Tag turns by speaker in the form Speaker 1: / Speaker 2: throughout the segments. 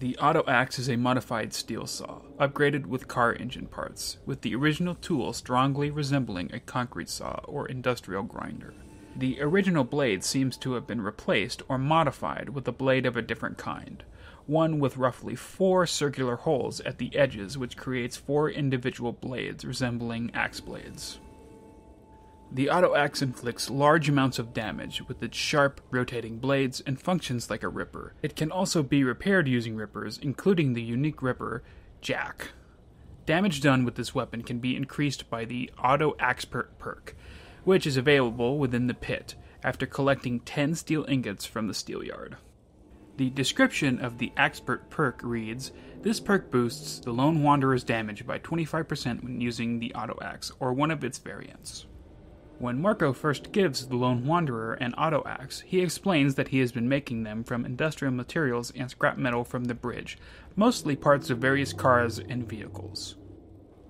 Speaker 1: The AUTOAXE is a modified steel saw, upgraded with car engine parts, with the original tool strongly resembling a concrete saw or industrial grinder. The original blade seems to have been replaced or modified with a blade of a different kind, one with roughly 4 circular holes at the edges, which creates 4 individual blades resembling axe blades. The AUTOAXE inflicts large amounts of damage with its sharp, rotating blades and functions like a ripper. It can also be repaired using rippers, including the unique ripper, Jack. Damage done with this weapon can be increased by the AUTOAXE Perk, which is available within the pit after collecting 10 steel ingots from the steelyard. The description of the Expert Perk reads, "This perk boosts the Lone Wanderer's damage by 25% when using the AUTOAXE or one of its variants." When Marco first gives the Lone Wanderer an AUTOAXE, he explains that he has been making them from industrial materials and scrap metal from the bridge, mostly parts of various cars and vehicles.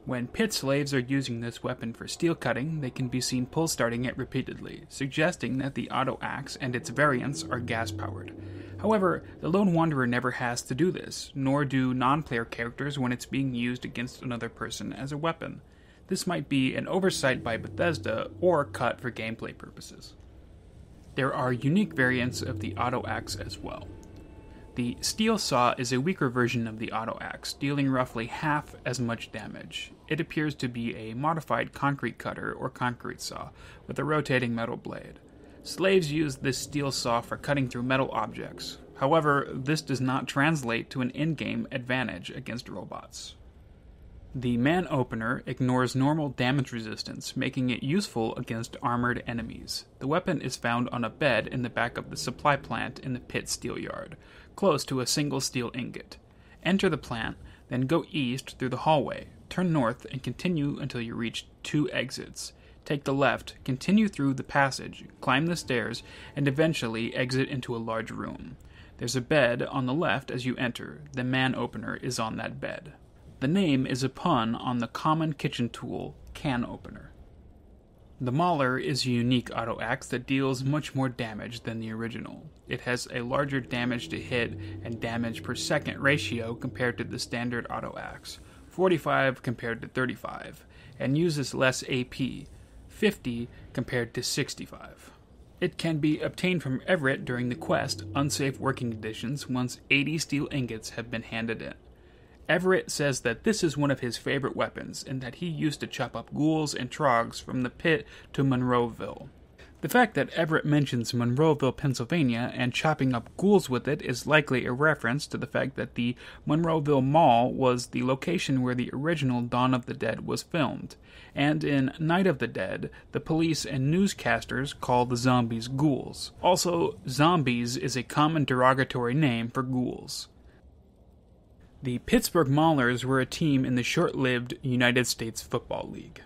Speaker 1: When pit slaves are using this weapon for steel cutting, they can be seen pull starting it repeatedly, suggesting that the AUTOAXE and its variants are gas-powered. However, the Lone Wanderer never has to do this, nor do non-player characters when it's being used against another person as a weapon. This might be an oversight by Bethesda or cut for gameplay purposes. There are unique variants of the AUTOAXE as well. The steel saw is a weaker version of the AUTOAXE, dealing roughly half as much damage. It appears to be a modified concrete cutter or concrete saw with a rotating metal blade. Slaves use this steel saw for cutting through metal objects. However, this does not translate to an in-game advantage against robots. The man opener ignores normal damage resistance, making it useful against armored enemies. The weapon is found on a bed in the back of the supply plant in the pit steelyard, close to a single steel ingot. Enter the plant, then go east through the hallway, turn north, and continue until you reach 2 exits. Take the left, continue through the passage, climb the stairs, and eventually exit into a large room. There's a bed on the left as you enter. The man opener is on that bed. The name is a pun on the common kitchen tool, can opener. The Mauler is a unique AUTOAXE that deals much more damage than the original. It has a larger damage to hit and damage per second ratio compared to the standard AUTOAXE, 45 compared to 35, and uses less AP, 50 compared to 65. It can be obtained from Everett during the quest, Unsafe Working Conditions, once 80 steel ingots have been handed in. Everett says that this is one of his favorite weapons, and that he used to chop up ghouls and trogs from the pit to Monroeville. The fact that Everett mentions Monroeville, Pennsylvania, and chopping up ghouls with it is likely a reference to the fact that the Monroeville Mall was the location where the original Dawn of the Dead was filmed, and in Night of the Dead, the police and newscasters call the zombies ghouls. Also, zombies is a common derogatory name for ghouls. The Pittsburgh Maulers were a team in the short-lived United States Football League.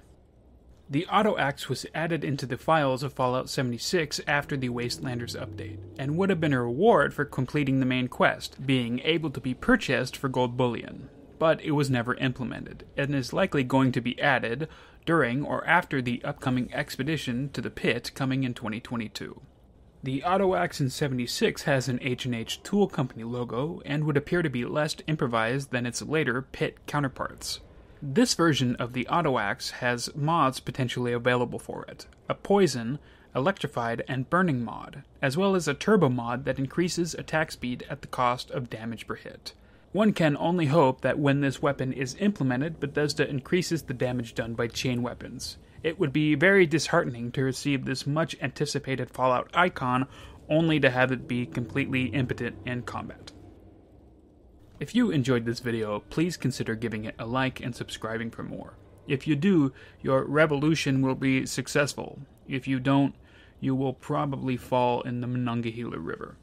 Speaker 1: The AUTOAXE was added into the files of Fallout 76 after the Wastelanders update, and would have been a reward for completing the main quest, being able to be purchased for gold bullion. But it was never implemented, and is likely going to be added during or after the upcoming expedition to the pit coming in 2022. The AUTOAXE in 76 has an H&H Tool Company logo and would appear to be less improvised than its later pit counterparts. This version of the AUTOAXE has mods potentially available for it, a poison, electrified, and burning mod, as well as a turbo mod that increases attack speed at the cost of damage per hit. One can only hope that when this weapon is implemented, Bethesda increases the damage done by chain weapons. It would be very disheartening to receive this much-anticipated Fallout icon only to have it be completely impotent in combat. If you enjoyed this video, please consider giving it a like and subscribing for more. If you do, your revolution will be successful. If you don't, you will probably fall in the Monongahela River.